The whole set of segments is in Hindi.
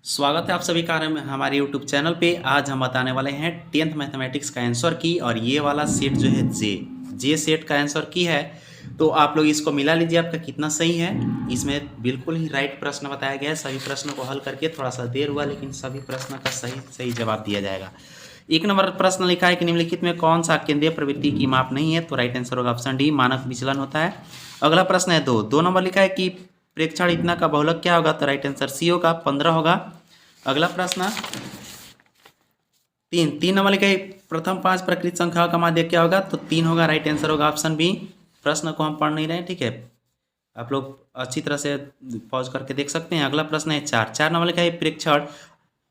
स्वागत है आप सभी का हमारे YouTube चैनल पे। आज हम बताने वाले हैं 10th मैथमेटिक्स का आंसर की, और ये वाला सेट जो है जे सेट का आंसर की है। तो आप लोग इसको मिला लीजिए, आपका कितना सही है। इसमें बिल्कुल ही राइट प्रश्न बताया गया है। सभी प्रश्नों को हल करके थोड़ा सा देर हुआ, लेकिन सभी प्रश्न का सही सही जवाब दिया जाएगा। 1 नंबर प्रश्न लिखा है कि निम्नलिखित में कौन सा केंद्रीय प्रवृत्ति की माप नहीं है, तो राइट आंसर होगा ऑप्शन डी, मानक विचलन होता है। अगला प्रश्न है 2 नंबर लिखा है कि प्रेक्षण इतना का बहुलक क्या होगा, तो राइट आंसर सी होगा, 15 होगा। अगला प्रश्न 3 नंबर लिखा है प्रथम 5 प्रकृत संख्याओं का माध्य क्या होगा, तो 3 होगा, राइट आंसर होगा ऑप्शन बी। प्रश्न को हम पढ़ नहीं रहे हैं, ठीक है, आप लोग अच्छी तरह से पॉज करके देख सकते हैं। अगला प्रश्न है 4 नंबर लिखा है प्रेक्षण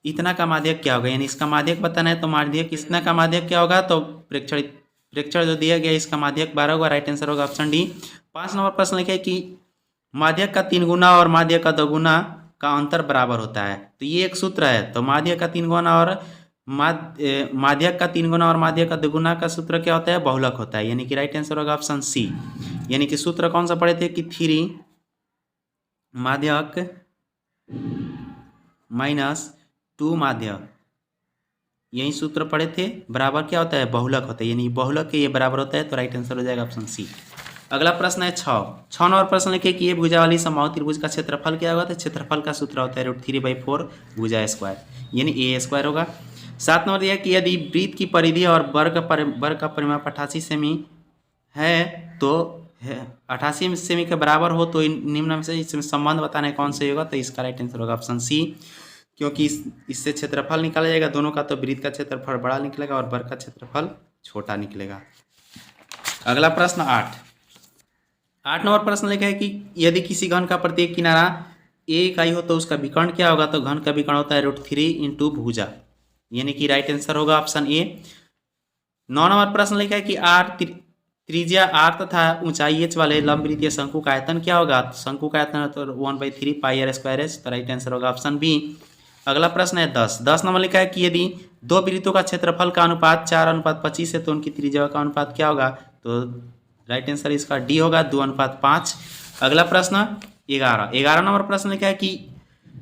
इतना का माध्यक क्या होगा, यानी इसका माध्यक बताना है, तो माध्यक इतना का माध्यक क्या होगा, तो प्रेक्षण जो दिया गया इसका माध्यक 12 होगा, राइट आंसर होगा ऑप्शन डी। 5 नंबर प्रश्न लिखा है कि माध्यक का 3 गुना और माध्यक का 2 गुना का अंतर बराबर होता है, तो ये एक सूत्र है। तो माध्यक का 3 गुना और माध्यक का 3 गुना और माध्यक का 2 गुना का सूत्र क्या होता है, बहुलक होता है, यानी कि राइट आंसर होगा ऑप्शन सी। यानी कि सूत्र कौन सा पढ़े थे कि 3 माध्यक माइनस 2 माध्यक, यही सूत्र पढ़े थे। बराबर क्या होता है, बहुलक होता है, यानी बहुलक के ये बराबर होता है, तो राइट आंसर हो जाएगा ऑप्शन सी। अगला प्रश्न है 6 नंबर प्रश्न लिखे कि ये भुजा वाली समबाहु त्रिभुज का क्षेत्रफल क्या होगा, तो क्षेत्रफल का सूत्र होता है √3/4 भुजा स्क्वायर, यानी ए स्क्वायर होगा। 7 नंबर दिया कि यदि वृत्त की परिधि और वर्ग का परिमाप 88 सेमी है, तो 88 सेमी के बराबर हो, तो निम्न में से इसमें संबंध बताना है कौन सा होगा, तो इसका राइट आंसर होगा ऑप्शन सी, क्योंकि इससे क्षेत्रफल निकाला जाएगा दोनों का, तो वृत्त का क्षेत्रफल बड़ा निकलेगा और वर्ग का क्षेत्रफल छोटा निकलेगा। अगला प्रश्न 8 नंबर प्रश्न लिखा है कि यदि किसी घन का प्रत्येक किनारा ए इकाई हो तो उसका विकर्ण क्या होगा, तो घन का विकर्ण होता है √3 × भुजा, यानी कि राइट आंसर होगा ऑप्शन ए। 9 नंबर प्रश्न लिखा है कि त्रिज्या r तथा ऊंचाई h वाले लंबवृत्तीय शंकु का आयतन क्या होगा, तो शंकु का आयतन तो 1/3 πr²h, तो राइट आंसर होगा ऑप्शन बी। अगला प्रश्न है 10 नंबर लिखा है कि यदि दो वृत्तों का क्षेत्रफल का अनुपात 4:25 है, तो उनकी त्रिज्या का अनुपात क्या होगा, तो राइट आंसर इसका डी होगा, 2:5। अगला प्रश्न 11 नंबर प्रश्न लिखा है कि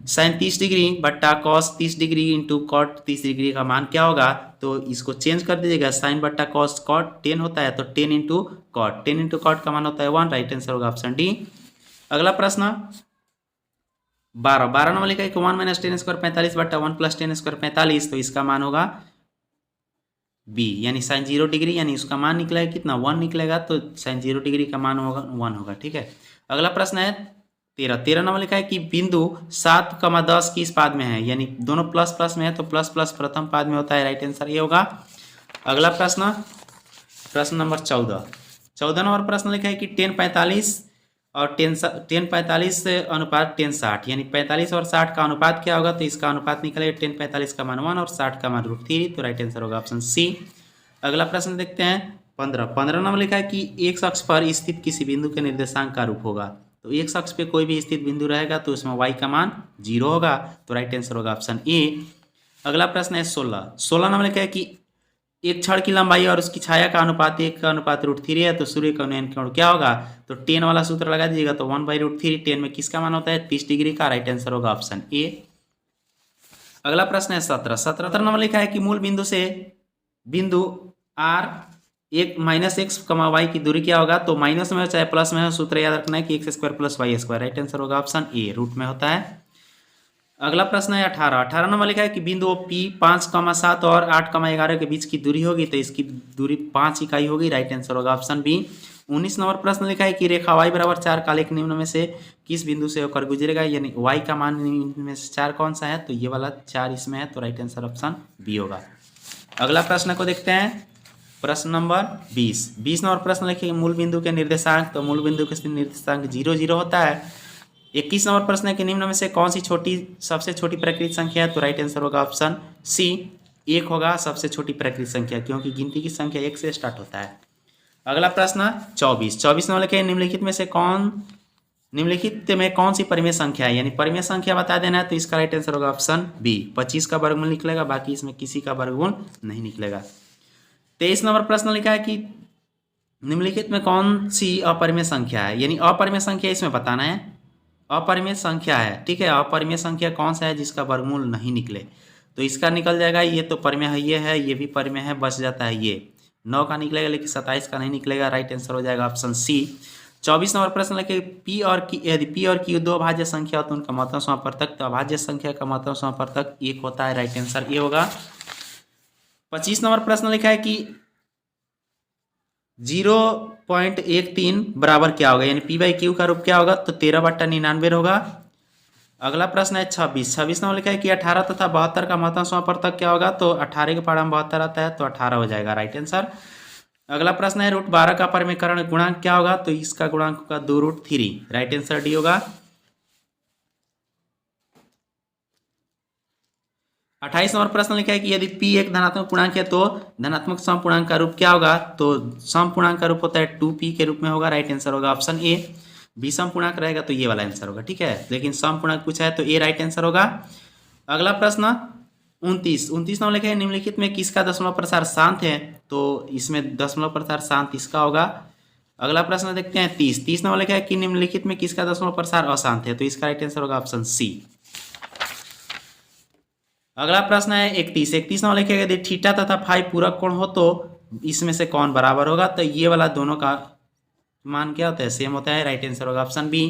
sin 30 डिग्री बट्टा cos 30 degree into cot 30 degree का मान क्या होगा, तो इसको चेंज कर दीजिएगा, sin बट्टा cos cot 10 होता है, तो 10 इंटू cot का मान होता है 1, राइट आंसर होगा ऑप्शन डी। अगला प्रश्न 12 नंबर लिखा है कि 1 - 10² 45 बट्टा 1 + 10² 45, तो इसका मान होगा बी, यानी sin 0 डिग्री, यानी उसका मान निकलेगा कितना, 1 निकलेगा, तो sin 0 डिग्री का मान होगा 1 होगा, ठीक है। अगला प्रश्न है 13 नंबर लिखा है कि बिंदु 7,10 किस पाद में है, यानी दोनों प्लस प्लस में है, तो प्लस प्लस प्रथम पाद में होता है, राइट आंसर ये होगा। अगला प्रश्न नंबर 14 नंबर प्रश्न लिखा है कि 10:45 और 10:45 अनुपात 10:60, यानी 45 और 60 का अनुपात क्या होगा, तो इसका अनुपात निकलेगा 10:45 का मान 1 और 60 का मान √3, तो राइट आंसर होगा ऑप्शन सी। अगला प्रश्न देखते हैं 15 नंबर लिखा है कि एक अक्ष पर स्थित किसी बिंदु के निर्देशांक का रूप होगा, तो एक अक्ष पे कोई भी स्थित बिंदु रहेगा तो उसमें y का मान 0 होगा, तो राइट आंसर होगा ऑप्शन ए। अगला प्रश्न है 16 नंबर लिखा है कि एक छड़ की लंबाई और उसकी छाया का अनुपात 1:3 है, तो सूर्य का उन्नयन कोण क्या होगा, तो 10 वाला सूत्र लगा दीजिएगा, तो 1/√3, 10 में किसका मान होता है 30 डिग्री का, राइट आंसर होगा ऑप्शन ए। अगला प्रश्न है 17 नंबर लिखा है कि मूल बिंदु से बिंदु r -x, y की दूरी क्या होगा, तो माइनस में हो चाहे प्लस में हो, सूत्र याद रखना है कि x² + y², राइट आंसर होगा ऑप्शन ए, रूट में होता है। अगला प्रश्न है 18 नंबर लिखा है कि बिंदु P 5,7 और 8,11 के बीच की दूरी होगी, तो इसकी दूरी 5 इकाई होगी, राइट आंसर होगा ऑप्शन बी। 19 नंबर प्रश्न लिखा है कि रेखा y = 4 का लेख निम्न में से किस बिंदु से होकर गुजरेगा, यानी y का मान निम्न में से 4 कौन सा है, तो ये वाला 4 इसमें है, तो राइट आंसर ऑप्शन बी होगा। अगला प्रश्न को देखते हैं, प्रश्न नंबर 20 नंबर प्रश्न लिखिए मूल बिंदु के निर्देशांक, तो मूल बिंदु के निर्देशांक 0 0 होता है। 21 नंबर प्रश्न है कि निम्न में से कौन सी सबसे छोटी प्राकृतिक संख्या है, तो राइट आंसर होगा ऑप्शन सी, 1 होगा सबसे छोटी प्राकृतिक संख्या, क्योंकि गिनती की संख्या 1 से स्टार्ट होता है। अगला प्रश्न 24 नंबर लिखे निम्नलिखित में कौन सी परिमेय संख्या है, यानी परिमेय संख्या बता देना है, तो इसका राइट आंसर होगा ऑप्शन बी, 25 का वर्गमूल निकलेगा, बाकी इसमें किसी का वर्गमूल नहीं निकलेगा। 23 नंबर प्रश्न लिखा है कि निम्नलिखित में कौन सी अपरिमेय संख्या है, यानी अपरिमेय संख्या इसमें बताना है, अपरिमेय संख्या है, ठीक है। अपरिमेय संख्या कौन सा है जिसका वर्गमूल नहीं निकले, तो इसका निकल जाएगा। ये तो परिमेय है, ये भी परिमेय है, बच जाता है ये 9 का निकलेगा, लेकिन 27 का नहीं निकलेगा। राइट आंसर हो जाएगा ऑप्शन सी। 24 नंबर प्रश्न लिखे पी और की, यदि पी और क्यू दो अभाज्य संख्या हो तो उनका महत्तम समापवर्तक, तो अभाज्य संख्या का महत्तम समापवर्तक 1 होता है। राइट आंसर ये होगा। 25 नंबर प्रश्न लिखा है कि 0.13 बराबर क्या होगा, यानी पी बाई क्यू का रूप क्या होगा, तो 13/99 होगा। अगला प्रश्न है 26 नंबर लिखा है कि 18 तथा 72 का महत्तम समापवर्तक क्या होगा, तो 18 के पारा में 72 आता है तो 18 हो जाएगा। Right answer. अगला प्रश्न है √12 का परिमेयकरण गुणांक क्या होगा, तो इसका गुणांक होगा 2√3। राइट आंसर डी होगा। 28 नंबर प्रश्न लिखा है कि यदि p एक धनात्मक पूर्णांक है तो धनात्मक समपूर्णांक का रूप क्या होगा, तो समपूर्णांक का रूप होता है 2p के रूप में होगा। राइट आंसर होगा ऑप्शन ए। विषम पूर्णांक रहेगा तो ये वाला आंसर होगा, ठीक है, लेकिन समपूर्णांक पूछा है तो ए राइट आंसर होगा। अगला प्रश्न 29 नंबर लिखा है निम्नलिखित में किसका दशमलव प्रसार शांत है, तो इसमें दशमलव प्रसार शांत इसका होगा। अगला प्रश्न देखते हैं 30 नंबर लिखा है कि निम्नलिखित में किसका दशमलव प्रसार अशांत है, तो इसका राइट आंसर होगा ऑप्शन सी। अगला प्रश्न है 31 नंबर लिखा है यदि थीटा तथा फाई पूरक कोण हो तो इसमें से कौन बराबर होगा, तो ये वाला दोनों का मान क्या होता है, सेम होता है। राइट आंसर होगा ऑप्शन बी।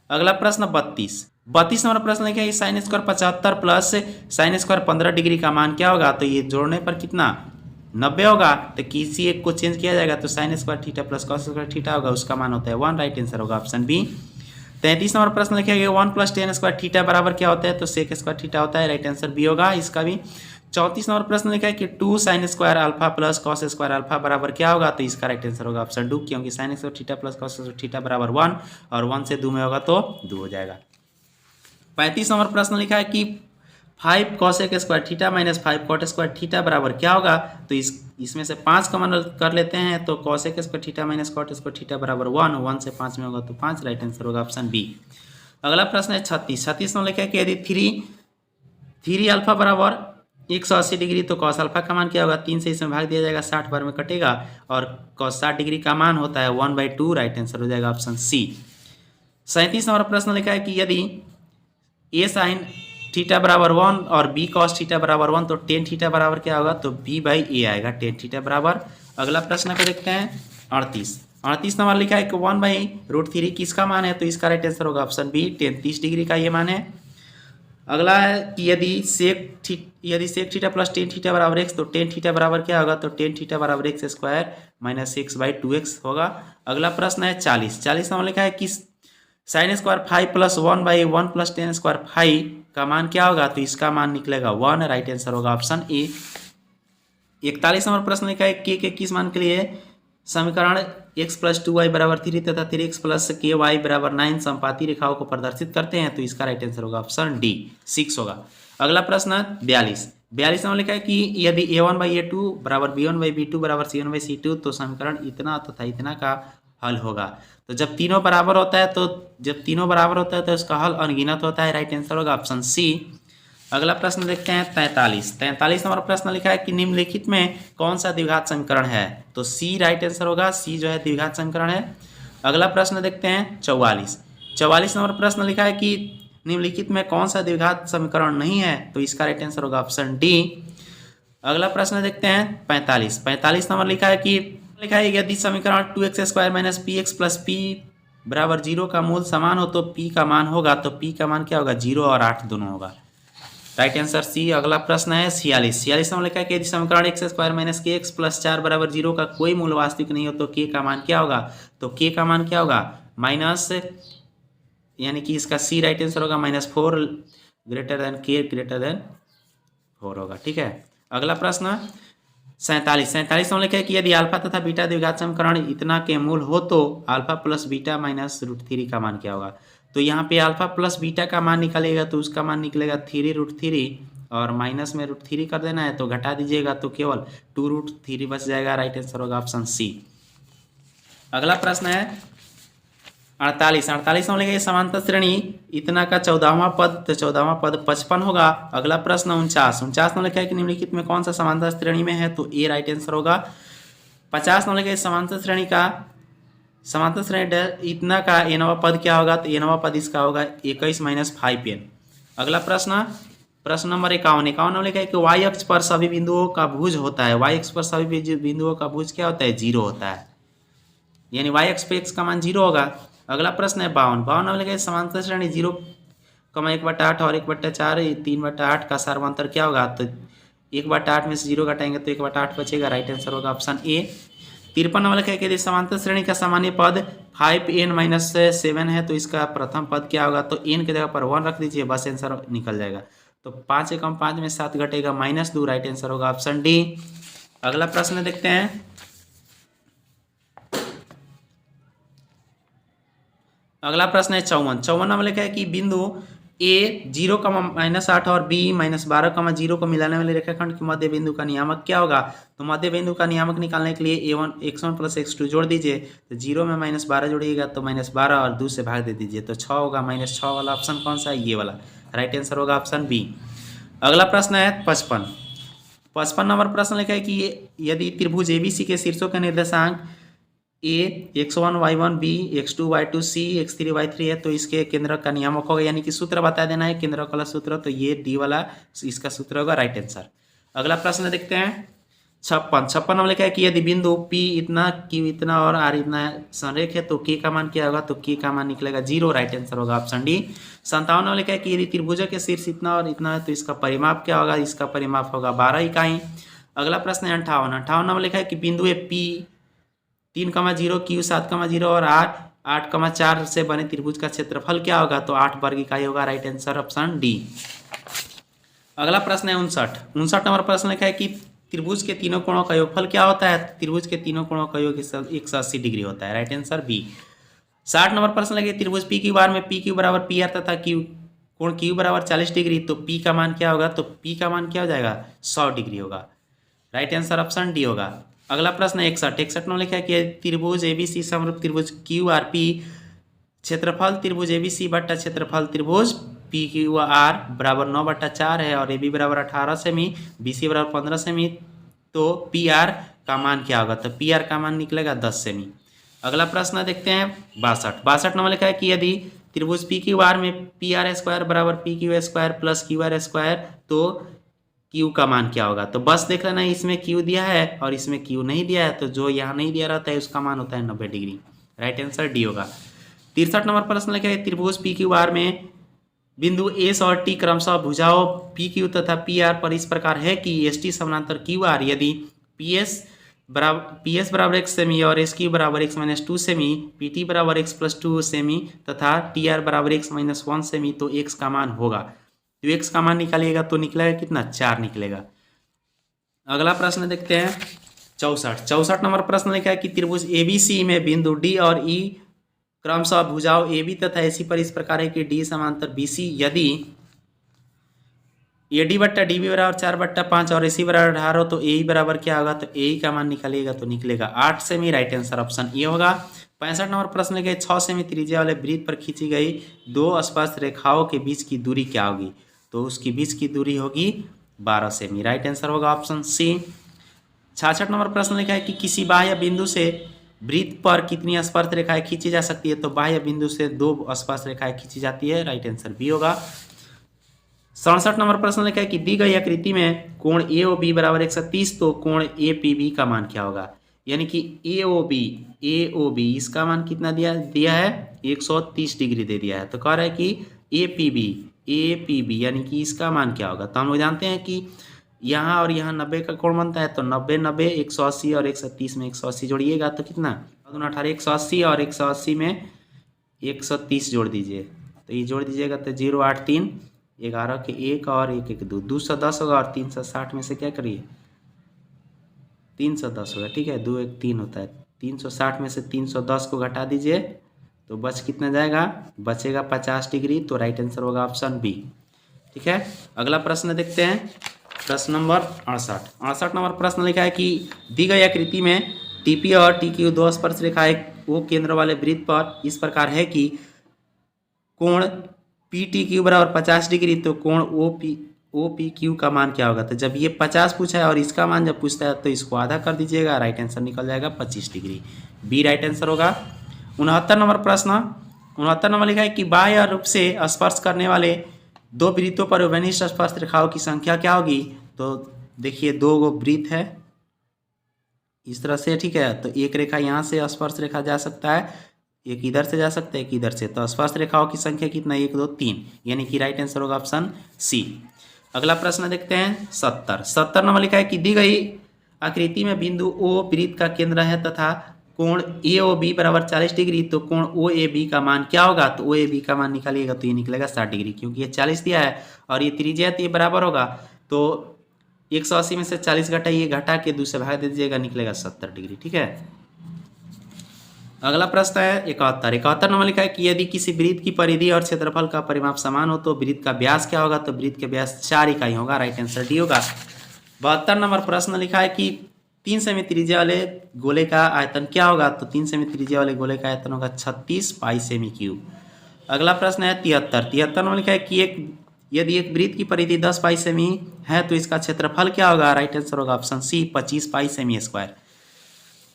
अगला प्रश्न 32 नंबर प्रश्न लिखा है sin square 75 plus sin square 15 degree का मान क्या होगा, तो ये जोड़ने पर कितना 90 होगा, तो किसी एक को चेंज किया जाएगा तो sin square theta plus cos square theta होगा, उसका मान होता है 1। राइट आंसर होगा ऑप्शन बी। 33 नंबर प्रश्न लिखा गया 1 + tan स्क्वायर थीटा बराबर क्या होता है, तो sec स्क्वायर थीटा होता है। राइट आंसर बी होगा इसका भी। 34 नंबर प्रश्न लिखा है कि 2 sin square alpha plus cos square alpha बराबर क्या होगा, तो इसका राइट आंसर होगा ऑप्शन 2, क्योंकि sin square theta plus cos square theta बराबर 1 और 1 से 2 में होगा तो 2 हो जाएगा। 35 नंबर प्रश्न लिखा है कि 5 cosec square theta minus 5 cot square theta बराबर क्या होगा, तो इसमें से 5 कॉमन कर लेते हैं तो cosec square theta minus cot square theta बराबर 1 से 5 में होगा तो 5। राइट आंसर होगा ऑप्शन बी। अगला प्रश्न है 36 नंबर लिखा है कि यदि 3 अल्फा बराबर 180 डिग्री तो cos अल्फा का मान क्या होगा, 3 से इसमें भाग दिया जाएगा 60 बार में कटेगा और cos 60 डिग्री का मान होता है 1/2। राइट आंसर हो जाएगा ऑप्शन सी। 37 नंबर प्रश्न लिखा है कि यदि a sin थीटा बराबर 1 और b cos थीटा बराबर 1 तो tan थीटा बराबर क्या होगा, तो b/a आएगा tan थीटा बराबर। अगला प्रश्न को देखते हैं 38 नंबर लिखा है कि 1/√3 किसका मान है, तो इसका राइट आंसर होगा ऑप्शन बी, tan 30 डिग्री का ये मान है। अगला है कि यदि sec theta plus tan theta बराबर x तो tan थीटा बराबर क्या होगा, तो tan थीटा बराबर x स्क्वायर माइनस x/2x होगा। अगला प्रश्न है 40 नंबर लिखा है कि sin square 5 plus 1/1 plus tan square 5 का मान क्या होगा, तो इसका मान निकलेगा 1। राइट आंसर होगा ऑप्शन ए। 41 नंबर प्रश्न लिखा है के किस मान के लिए समीकरण x + 2y = 3 तथा 3x + ky = 9 समपाती रेखाओं को प्रदर्शित करते हैं, तो इसका राइट आंसर होगा ऑप्शन डी 6 होगा। अगला प्रश्न 42 नंबर लिखा है कि यदि a1/a2 = b1/b2 = c1/c2 तो समीकरण इतना तथा इतना का हल होगा। तो जब तीनों बराबर होता है तो इसका हल अनगिनत होता है। राइट आंसर होगा ऑप्शन सी। अगला प्रश्न देखते हैं 43 नंबर प्रश्न लिखा है कि निम्नलिखित में कौन सा द्विघात समीकरण है, तो सी राइट आंसर होगा, सी जो है द्विघात समीकरण है। अगला प्रश्न देखते हैं 44 नंबर प्रश्न लिखा है कि निम्नलिखित में कौन सा द्विघात समीकरण नहीं है, तो इसका राइट आंसर होगा ऑप्शन डी। अगला प्रश्न देखते हैं 45 नंबर लिखा है यदि समीकरण 2x² - px + p = 0 का मूल समान हो तो p का मान होगा, तो p का मान क्या होगा, 0 और 8 दोनों होगा। Right answer C. अगला प्रश्न है 46 नंबर लिखा है कि यदि समीकरण x² - kx + 4 = 0 का कोई मूल वास्तविक नहीं हो तो k का मान क्या होगा, तो k का मान क्या होगा माइनस, यानी कि इसका सी राइट आंसर होगा -4 > k > 4 होगा, ठीक है। अगला प्रश्न 47 नंबर लिखा है कि यदि अल्फा तथा बीटा द्विघात समीकरण इतना के मूल हो तो अल्फा प्लस बीटा माइनस √3 का मान क्या होगा, तो यहाँ पे अल्फा प्लस बीटा का मान निकलेगा तो उसका मान निकलेगा 3√3 और माइनस में √3 कर देना है तो घटा दीजिएगा तो केवल 2√3 बच जाएगा। राइट आंसर होगा ऑप्शन सी। अगला प्रश्न है 48 नंबर लिखा है समांतर श्रेणी इतना का 14वां पद, तो 14वां पद 55 होगा। अगला प्रश्न 49 नंबर लिखा है कि निम्नलिखित में कौन सा समांतर श्रेणी में है, तो ए राइट आंसर होगा। 50 नंबर लिखा है समांतर श्रेणी का समांतर श्रेणी इतना का एनवा पद क्या होगा, तो एनवा पद इसका होगा 21 माइनस 5n। अगला प्रश्न नंबर 51 में लिखा है कि y अक्ष पर सभी बिंदुओं का भुज होता है। y अक्ष पर सभी बिंदुओं का भुज क्या होता है, 0 होता है, यानी y अक्ष पे x का मान 0 होगा। अगला प्रश्न है 52 में लिखा है समांतर श्रेणी 0, 1/8 और 1/4 3/8 का सर्वांतर क्या होगा, तो 1/8 में से 0 घटाएंगे तो 1/8 बचेगा, राइट आंसर होगा ऑप्शन ए। 53 में लिखा है कि यदि समांतर श्रेणी का सामान्य पद 5n-7 है तो इसका प्रथम पद क्या होगा, तो n की जगह पर 1 रख दीजिए, बस आंसर निकल जाएगा। तो 5 एकम 5 में 7 घटेगा -2, राइट आंसर होगा ऑप्शन डी। अगला प्रश्न देखते हैं। अगला प्रश्न है 54 में लिखा है कि बिंदु A 0,-8 और B -12,0 को मिलाने वाले रेखाखंड के मध्य बिंदु का नियामक क्या होगा, तो मध्य बिंदु का नियामक निकालने के लिए x1 + x2 जोड़ दीजिए, तो 0 में -12 जोड़िएगा तो -12 और 2 से भाग दे दीजिए तो 6 होगा। -6 वाला ऑप्शन कौन सा है, ये वाला, राइट आंसर होगा ऑप्शन बी। अगला प्रश्न है 55 नंबर प्रश्न लिखा है कि यदि त्रिभुज ABC के शीर्षों के निर्देशांक A x1 y1 B x2 y2 C x3 y3 है तो इसके केंद्रक का नियामक होगा, यानी कि सूत्र बता देना है केंद्रक वाला सूत्र, तो ये डी वाला इसका सूत्र होगा, राइट आंसर। अगला प्रश्न देखते हैं 56 में लिखा है कि यदि बिंदु P इतना Q इतना और R इतना संरेख है तो K का मान क्या होगा, तो K का मान निकलेगा 0, राइट आंसर होगा ऑप्शन डी। 57 में लिखा है कि यदि त्रिभुज के शीर्ष इतना और इतना है तो इसका परिमाप क्या होगा, इसका परिमाप होगा 12 इकाई। अगला प्रश्न है 58 में लिखा है कि बिंदु P 3,0 Q 7,0 और R 8,4 से बने त्रिभुज का क्षेत्रफल क्या होगा, तो 8 वर्ग इकाई होगा, राइट आंसर ऑप्शन डी। अगला प्रश्न है 59 नंबर प्रश्न लिखा है कि त्रिभुज के तीनों कोणों का योगफल क्या होता है, त्रिभुज के तीनों कोणों का योग 180 डिग्री होता है, राइट आंसर बी। 60 नंबर प्रश्न लिखा है त्रिभुज PQ में PQ बराबर PR तथा कोण Q बराबर 40 डिग्री, तो P का मान क्या होगा, तो P का मान क्या हो जाएगा, 100 डिग्री होगा, राइट आंसर ऑप्शन डी होगा। अगला प्रश्न 61 में लिखा है कि त्रिभुज ABC समरूप त्रिभुज QRP क्षेत्रफल त्रिभुज ABC बट्टा क्षेत्रफल त्रिभुज PQR बराबर 9/4 है और AB बराबर 18 सेमी, BC बराबर 15 सेमी, तो PR का मान क्या होगा, तो PR का मान निकलेगा 10 सेमी। अगला प्रश्न देखते हैं 62 नंबर लिखा है कि यदि त्रिभुज PQR में PR² बराबर PQ² प्लस QR² तो Q का मान क्या होगा, तो बस देख लेना इसमें Q दिया है और इसमें Q नहीं दिया है, तो जो यहाँ नहीं दिया रहता है उसका मान होता है 90 डिग्री, राइट आंसर डी होगा। 63 नंबर प्रश्न लिखा है त्रिभुज PQR में बिंदु S और T क्रमशः भुजाओं PQ तथा PR पर इस प्रकार है कि ST समानांतर QR यदि PS बराबर x सेमी और SQ बराबर x - 2 सेमी, PT बराबर x + 2 सेमी तथा TR बराबर x - 1 सेमी, तो x का मान होगा, तो x का मान निकालिएगा तो निकलेगा कितना, 4 निकलेगा। अगला प्रश्न देखते हैं 64 नंबर प्रश्न लिखा है कि त्रिभुज ABC में बिंदु D और E क्रमशः भुजाओं AB तथा AC पर इस प्रकार है कि D समांतर BC यदि AD बट्टा DB बराबर 4/5 और AC बराबर 18 हो तो AE बराबर क्या होगा, तो AE का मान निकालिएगा तो निकलेगा 8 semi, right answer option A होगा। 65 नंबर प्रश्न लिखे 6 सेमी त्रिज्या वाले वृत्त पर खींची गई 2 स्पर्श रेखाओं के बीच की दूरी क्या होगी, तो उसकी बीच की दूरी होगी 12 सेमी, राइट आंसर होगा ऑप्शन सी। 66 नंबर प्रश्न लिखा है कि किसी बाह्य बिंदु से वृत्त पर कितनी स्पर्श रेखाएं खींची जा सकती है, तो बाह्य बिंदु से 2 स्पर्श रेखाएं खींची जाती है, राइट आंसर बी होगा। 67 नंबर प्रश्न लिखा है कि दी गई आकृति में कोण AOB बराबर 130 तो कोण APB का मान क्या होगा, यानी कि AOB इसका मान कितना दिया है 130 डिग्री दे दिया है, तो कह रहा है कि APB यानी कि इसका मान क्या होगा, तो हम लोग जानते हैं कि यहाँ और यहाँ 90 का कोण बनता है, तो 90 180 और 130 में 180 जोड़िएगा तो कितना 18 180 और 180 में 130 जोड़ दीजिए, तो ये जोड़ दीजिएगा तो 0 8 3 11 के 1 और 1 1 2 210 होगा और 360 में से क्या करिए 310 होगा, ठीक है, 2 1 3 होता है, 360 में से 310 को घटा दीजिए तो बच कितना जाएगा, बचेगा 50 डिग्री, तो राइट आंसर होगा ऑप्शन बी, ठीक है। अगला प्रश्न देखते हैं प्रश्न नंबर 68 नंबर प्रश्न लिखा है कि दी गई आकृति में TP और TQ 2 स्पर्श रेखाएं वो केंद्र वाले वृत्त पर इस प्रकार है कि कोण PTQ बराबर 50 डिग्री तो कोण OPQ का मान क्या होगा, तो जब ये 50 पूछा है और इसका मान जब पूछता है तो इसको आधा कर दीजिएगा, राइट आंसर निकल जाएगा 25 डिग्री, बी राइट आंसर होगा। 69 नंबर प्रश्न, 69 नंबर लिखा है कि बाह्य रूप से स्पर्श करने वाले दो वृत्तों पर विनिष्ठ स्पर्श रेखाओं की संख्या क्या होगी। तो देखिए 2 गो वृत्त है इस तरह से, ठीक है। तो एक रेखा यहाँ से स्पर्श रेखा जा सकता है, एक इधर से जा सकता है, एक इधर से। तो स्पर्श रेखाओं की संख्या कितना, 1 2 3, यानी कि राइट आंसर होगा ऑप्शन सी। अगला प्रश्न देखते हैं 70 नंबर लिखा है कि दी गई आकृति में बिंदु ओ वृत्त का केंद्र है तथा कोण ए ओ बी बराबर 40 डिग्री, तो कोण ओ ए बी का मान क्या होगा। तो ओ ए बी का मान निकालिएगा तो ये निकलेगा 60 डिग्री, क्योंकि ये 40 दिया है और ये त्रिज्या तो ये बराबर होगा। तो 180 में से 40 घटाइए, घटा के 2 से भाग दे दीजिएगा, निकलेगा 70 डिग्री, ठीक है। अगला प्रश्न है 71 नंबर लिखा है कि यदि किसी वृत्त की परिधि और क्षेत्रफल का परिमाप समान हो तो वृत्त का व्यास क्या होगा। तो वृत्त का व्यास 4 इकाई होगा, राइट आंसर डी होगा। 72 नंबर प्रश्न लिखा है कि 3 सेमी त्रिज्या वाले गोले का आयतन क्या होगा। तो 3 सेमी त्रिज्या वाले गोले का आयतन होगा 36 पाई सेमी क्यूब। अगला प्रश्न है 73 नंबर लिखा है कि यदि एक वृत्त की परिधि 10 पाई सेमी है तो इसका क्षेत्रफल क्या होगा। राइट आंसर होगा ऑप्शन सी 25 पाई सेमी स्क्वायर।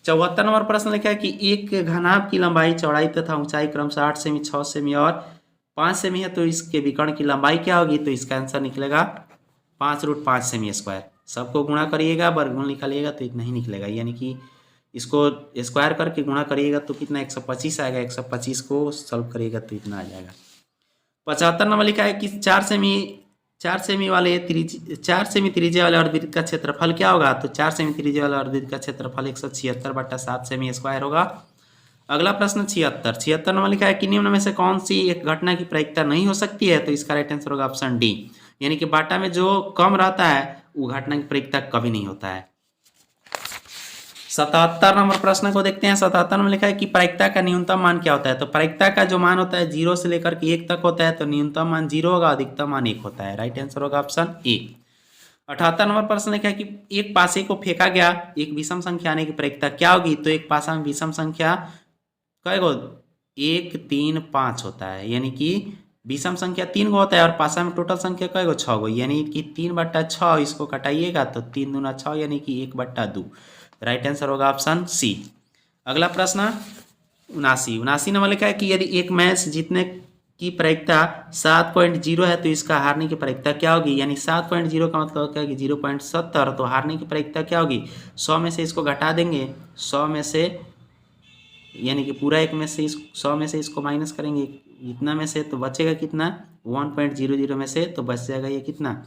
74 नंबर प्रश्न लिखा है कि एक घनाभ की लंबाई, चौड़ाई तथा ऊंचाई क्रमशः 8 सेमी, 6 सेमी और 5 सेमी है, तो इसके विकर्ण की लंबाई क्या होगी। तो इसका आंसर निकलेगा 5√5 सेमी स्क्वायर। सबको गुणा करिएगा, वर्गमूल निकालिएगा तो इतना ही निकलेगा, यानी कि इसको स्क्वायर करके गुणा करिएगा तो कितना 125 आएगा, 125 को सॉल्व करिएगा तो इतना आ जाएगा। 75 नंबर लिखा है कि 4 सेमी त्रिज्या वाले अर्धवृत्त का क्षेत्रफल क्या होगा। तो 4 सेमी त्रिज्या वाले अर्धवृत्त का क्षेत्रफल 176/7 सेमी स्क्वायर होगा। अगला प्रश्न 76 नंबर लिखा है कि निम्न में से कौन सी एक घटना की प्रायिकता नहीं हो सकती है। तो इसका राइट आंसर होगा ऑप्शन डी, यानी कि बाटा में जो कम रहता है वो घटना की प्रायिकता कभी नहीं होता है। 77 नंबर प्रश्न को देखते हैं। 77 में लिखा है कि प्रायिकता का न्यूनतम मान क्या होता है। तो प्रायिकता का जो मान होता है 0 से लेकर के 1 तक होता है, तो न्यूनतम मान 0 होगा, अधिकतम मान 1 होता है, राइट आंसर होगा ऑप्शन ए। 78 नंबर प्रश्न लिखा है कि एक पासे को फेंका गया एक विषम संख्या आने की प्रायिकता क्या होगी। तो एक पासा में विषम संख्या कई गो 1 3 5 होता है, यानी कि विषम संख्या 3 गो होता है और पासा में टोटल संख्या कई गो 6 गो, यानी कि 3/6, इसको कटाइएगा तो 3 दूना 6, यानी कि 1/2, राइट आंसर होगा ऑप्शन सी। अगला प्रश्न 79 नंबर लिखा है कि यदि एक मैच जीतने की प्रायिकता 7.0 है तो इसका हारने की प्रायिकता क्या होगी। यानी 7.0 का मतलब क्या है कि 0.70, तो हारने की प्रायिकता क्या होगी। 100 में से इसको घटा देंगे, 100 में से, यानी कि पूरा एक में से 100 में से इसको माइनस करेंगे इतना में से, तो बचेगा कितना 1.00 में से, तो बच जाएगा ये कितना,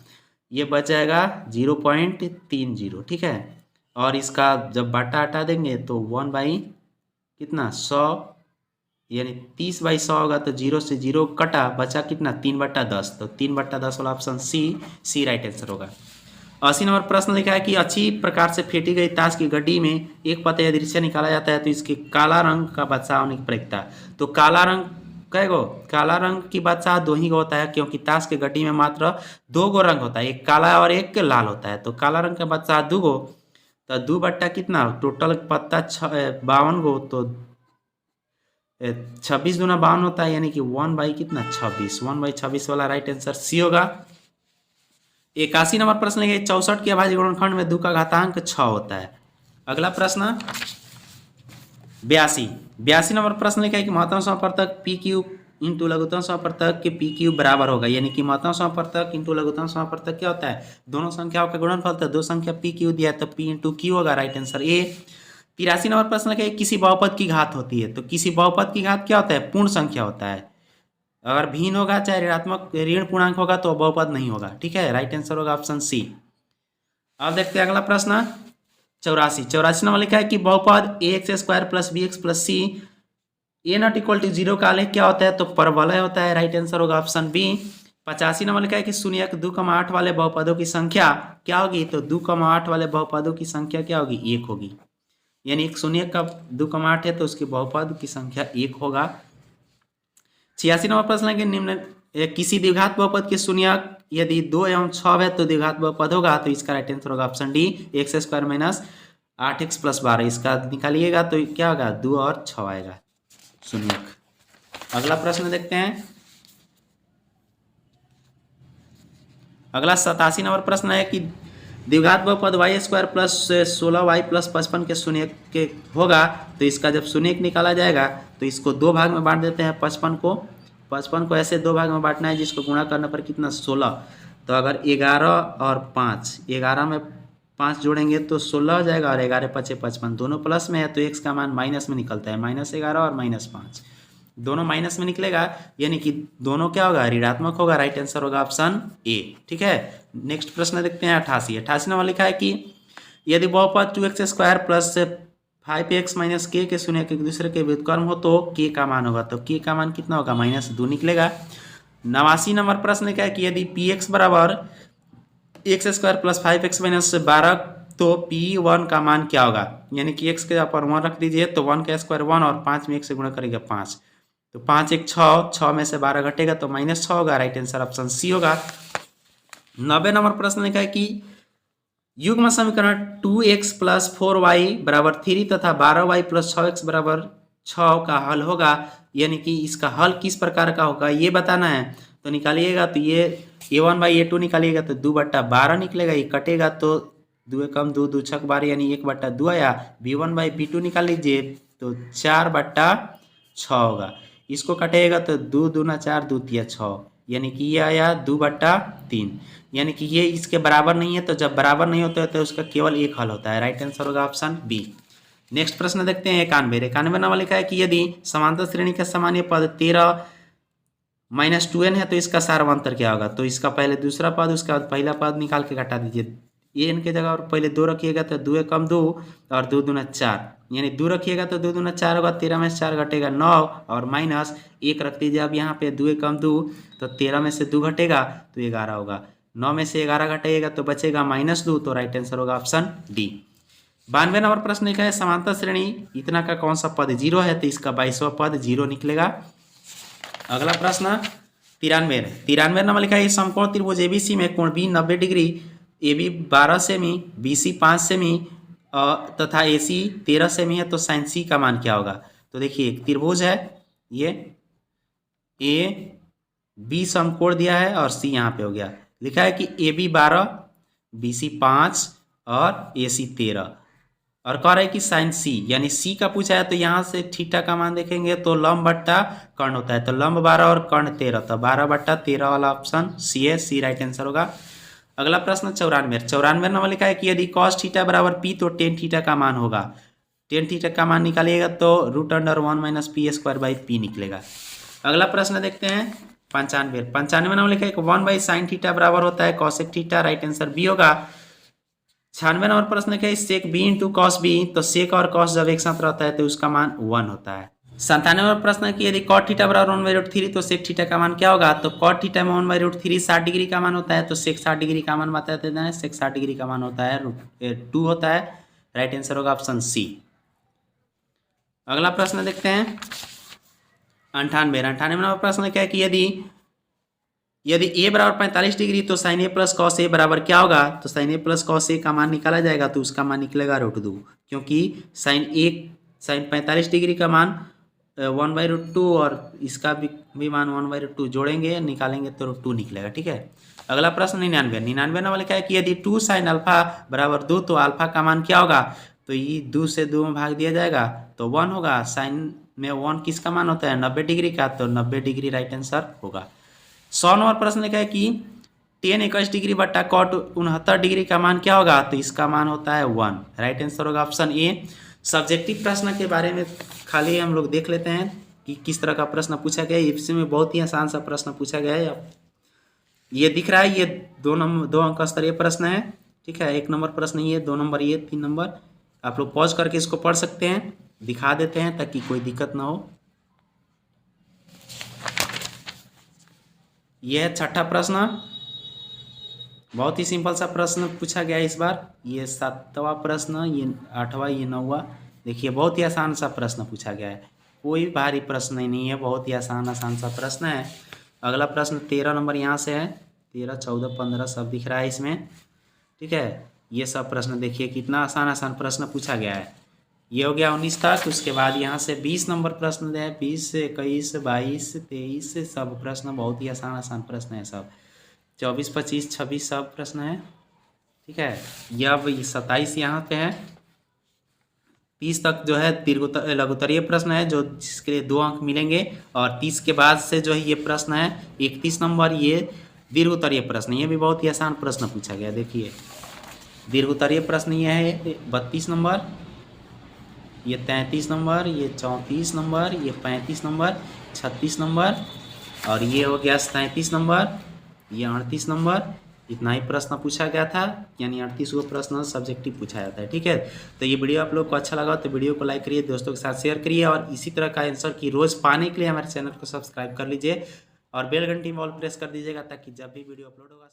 ये बच जाएगा 0.30, ठीक है। और इसका जब बाटा हटा देंगे तो 1 बाई कितना 100, यानी 30/100 होगा, तो 0 से 0 कटा, बचा कितना 3/10, तो 3/10 वाला ऑप्शन सी राइट आंसर होगा। 80 नंबर प्रश्न लिखा है कि अच्छी प्रकार से फेंटी गई ताश की गड्डी में एक पता या दृश्य निकाला जाता है तो इसके काला रंग का बादशाह होने की प्रायिकता। तो काला रंग कई गो, काला रंग की बादशाह 2 ही गो होता है, क्योंकि ताश के गड्डी में मात्र 2 गो रंग होता है, एक काला और एक लाल होता है। तो काला रंग का बादशाह 2 गो, तो 2 बट्टा कितना टोटल पत्ता 52 गो, तो 26 दूना 52 होता है, यानी कि 1 बाई कितना 26, 1/26 वाला राइट आंसर सी होगा। 81 नंबर प्रश्न है 64 के अभाज्य गुणनखंड में 2 का घातांक 6 होता है। अगला प्रश्न 82 नंबर प्रश्न लिखा है कि महत्तम समापवर्तक पी क्यू इंटू लघुत्तम समापवर्तक के पी क्यू बराबर होगा, यानी कि महत्तम समापवर्तक इंटू लघुत्तम समापवर्तक क्या होता है, दोनों संख्याओं का गुणनफल, तो 2 संख्या पी क्यू दिया है तो पी इंटू क्यू होगा, राइट आंसर ए। 83 नंबर प्रश्न लिखा है किसी बहुपद की घात होती है। तो किसी बहुपद की घात क्या होता है, पूर्ण संख्या होता है, अगर भिन्न होगा चाहे ऋणात्मक ऋण पूर्णांक होगा तो बहुपद नहीं होगा, ठीक है, राइट आंसर होगा ऑप्शन सी। अब देखते हैं अगला प्रश्न 84 नंबर लिखा है कि बहुपद ax² + bx + c a ≠ = 0 का आलेख क्या होता है। तो परवलय होता है, राइट आंसर होगा ऑप्शन बी। 85 नंबर लिखा है कि शून्यक 2,8 वाले बहुपदों की संख्या क्या होगी। तो 2,8 वाले बहुपदों की संख्या क्या होगी, 1 होगी, यानी एक शून्यक का 2,8 है तो उसके बहुपद की संख्या 1 होगा। 86 नंबर प्रश्न है कि निम्न किसी द्विघात बहुपद के शून्यक यदि 2 एवं 6 है तो द्विघात बहुपद होगा। तो इसका राइट आंसर होगा ऑप्शन डी, x² - 8x + 12, इसका निकालिएगा तो क्या होगा 2 और 6 आएगा शून्यक। अगला प्रश्न देखते हैं। अगला 87 नंबर प्रश्न है कि द्विघात बहुपद Y square plus 16y plus 55 के शून्य के होगा, तो इसका जब शून्य निकाला जाएगा तो इसको दो भाग में बांट देते हैं। 55 को ऐसे दो भाग में बांटना है जिसको गुणा करने पर कितना 16। तो अगर 11 और 5, 11 में 5 जोड़ेंगे तो 16 हो जाएगा और 11 पचे 55, दोनों प्लस में है तो x का मान माइनस में निकलता है। -11 और -5 दोनों माइनस में निकलेगा, यानी कि दोनों क्या होगा, ऋणात्मक होगा। राइट आंसर होगा ऑप्शन ए। ठीक है, नेक्स्ट प्रश्न देखते हैं 88 नंबर लिखा है कि यदि बहुपद 2x² प्लस 5x माइनस के शून्य के दूसरे के व्युत्क्रम हो तो k का मान होगा। तो k का मान कितना होगा, -2 निकलेगा। 89 नंबर प्रश्न लिखा है कि यदि px बराबर x² प्लस 5x माइनस 12 तो p1 का मान क्या होगा, यानी कि x के ऊपर 1 रख दीजिए तो 1 का स्क्वायर 1 और 5 में 1 से गुणा करेगा 5, तो 5 1 6, 6 में से 12 घटेगा तो -6 होगा। राइट आंसर ऑप्शन सी होगा। 90 नंबर प्रश्न लिखा है कि युग्म समीकरण 2x प्लस 4y बराबर 3 तथा 12y प्लस 6x बराबर 6 का हल होगा, यानी कि इसका हल किस प्रकार का होगा ये बताना है। तो निकालिएगा तो ये a1/a2 निकालिएगा तो 2/12 निकलेगा, ये कटेगा तो 2 कम 2 2 छक 12 यानी 1/2 आया। b1/b2 निकाल लीजिए तो 4/6 होगा, इसको कटेगा तो 2 दूना 4 2 तिया 6, यानी कि ये आया 2/3, यानी कि ये इसके बराबर नहीं है। तो जब बराबर नहीं होता है तो उसका केवल एक हल होता है। राइट आंसर होगा ऑप्शन बी। नेक्स्ट प्रश्न देखते हैं 91 नंबर लिखा है कि यदि समांतर श्रेणी का सामान्य पद 13 - 2n है तो इसका सार्वंतर क्या होगा। तो इसका पहले दूसरा पद उसके बाद पहला पद निकाल के घटा दीजिए। एन के जगह और पहले 2 रखिएगा तो 2 कम 2 और 2 दूना 4, यानी 2 रखिएगा तो 2 दूना 4 होगा, 13 में से 4 घटेगा 9 और माइनस 1 रख दीजिए। अब यहाँ पे 2 कम 2 तो 13 में से 2 घटेगा तो 11 होगा, 9 में से 11 घटेगा तो बचेगा -2, तो राइट आंसर होगा ऑप्शन डी। 92 नंबर प्रश्न लिखा है समांतर श्रेणी इतना का कौन सा पद 0 है, तो इसका 22वां पद 0 निकलेगा। अगला प्रश्न 93 नंबर लिखा है समकोण त्रिभुज एबीसी में कोण बी 90 डिग्री, AB 12 सेमी, BC 5 सेमी तथा AC 13 सेमी है, तो साइन C का मान क्या होगा। तो देखिए एक त्रिभुज है, ये AB समकोण दिया है और C यहाँ पे हो गया। लिखा है कि AB 12, BC 5 और AC 13 और कह रहा है कि साइन C यानी C का पूछा है, तो यहाँ से थीटा का मान देखेंगे तो लंब बट्टा कर्ण होता है, तो लंब 12 और कर्ण 13, तो 12/13 वाला ऑप्शन C है, C राइट आंसर होगा। अगला प्रश्न 94 नंबर लिखा है कि यदि cos थीटा बराबर P तो tan थीटा का मान होगा। tan थीटा का मान निकालिएगा तो √1 - p² निकलेगा। अगला प्रश्न देखते हैं 95 नंबर लिखा है कि 1/sin थीटा बराबर होता है cosec थीटा, राइट आंसर बी होगा। 96 नंबर प्रश्न लिखा है sec b × cos b, तो sec और cos जब एक साथ रहता है तो उसका मान 1 होता है। 97 नंबर प्रश्न है कि यदि cot थीटा बराबर 1/√3 तो sec थीटा का मान क्या होगा। तो cot थीटा में 1/√3 60 डिग्री का मान होता है, तो sec 60 डिग्री का मान बता देते हैं। sec 60 डिग्री का मान होता है 2 होता है, राइट आंसर होगा ऑप्शन सी। अगला प्रश्न देखते हैं 98 नंबर प्रश्न क्या है कि यदि a बराबर 45 डिग्री तो sin a plus cos a बराबर क्या होगा। तो sin a plus cos a का मान निकाला जाएगा तो उसका मान निकलेगा √2, क्योंकि sin 45 डिग्री का मान 1/√2 और इसका भी मान 1/√2 जोड़ेंगे निकालेंगे तो √2 निकलेगा। ठीक है, अगला प्रश्न 99 नंबर लिखा है कि यदि 2 sin अल्फा बराबर 2 तो अल्फा का मान क्या होगा। तो ये 2 से 2 में भाग दिया जाएगा तो 1 होगा। साइन में 1 किसका मान होता है 90 डिग्री का, तो 90 डिग्री राइट आंसर होगा। 100 नंबर प्रश्न लिखा है कि tan 21 डिग्री बट्टा cot 69 डिग्री का मान क्या होगा। तो इसका मान होता है 1, राइट आंसर होगा ऑप्शन ए। सब्जेक्टिव प्रश्न के बारे में खाली हम लोग देख लेते हैं कि किस तरह का प्रश्न पूछा गया है। इसमें बहुत ही आसान सा प्रश्न पूछा गया है। ये दिख रहा है, ये 2 अंक स्तरीय प्रश्न है। ठीक है, 1 नंबर प्रश्न ये, 2 नंबर ये, 3 नंबर। आप लोग पॉज करके इसको पढ़ सकते हैं, दिखा देते हैं ताकि कोई दिक्कत ना हो। यह है 6ठा प्रश्न, बहुत ही सिंपल सा प्रश्न पूछा गया है इस बार। ये 7वां प्रश्न, ये 8वां, ये 9वां। देखिए बहुत ही आसान सा प्रश्न पूछा गया है, कोई भारी प्रश्न ही नहीं है, बहुत ही आसान सा प्रश्न है। अगला प्रश्न 13 नंबर यहाँ से है, 13, 14, 15 सब दिख रहा है इसमें। ठीक है, ये सब प्रश्न देखिए कितना आसान प्रश्न पूछा गया है। ये हो गया 19 तक। उसके बाद यहाँ से 20 नंबर प्रश्न है, 20, 21, 22, 23 सब प्रश्न बहुत ही आसान प्रश्न है सब। 24, 25, 26 सब प्रश्न है। ठीक है। ये अब 27 यहाँ पे है। 30 तक जो है लघुत्तरीय प्रश्न है जो जिसके लिए 2 अंक मिलेंगे, और 30 के बाद से जो है ये प्रश्न है 31 नंबर, ये दीर्घोत्तरीय प्रश्न। ये भी बहुत ही आसान प्रश्न पूछा गया। देखिए दीर्घोत्तरीय प्रश्न ये है 32 नंबर, ये 33 नंबर, ये 34 नंबर, ये 35 नंबर, 36 नंबर, और ये हो गया 37 नंबर, ये 38 नंबर। इतना ही प्रश्न पूछा गया था, यानी 38वां प्रश्न सब्जेक्टिव पूछा जाता है। ठीक है, तो ये वीडियो आप लोग को अच्छा लगा तो वीडियो को लाइक करिए, दोस्तों के साथ शेयर करिए, और इसी तरह का आंसर की रोज़ पाने के लिए हमारे चैनल को सब्सक्राइब कर लीजिए और बेल घंटी में ऑल प्रेस कर दीजिएगा, ताकि जब भी वीडियो अपलोड होगा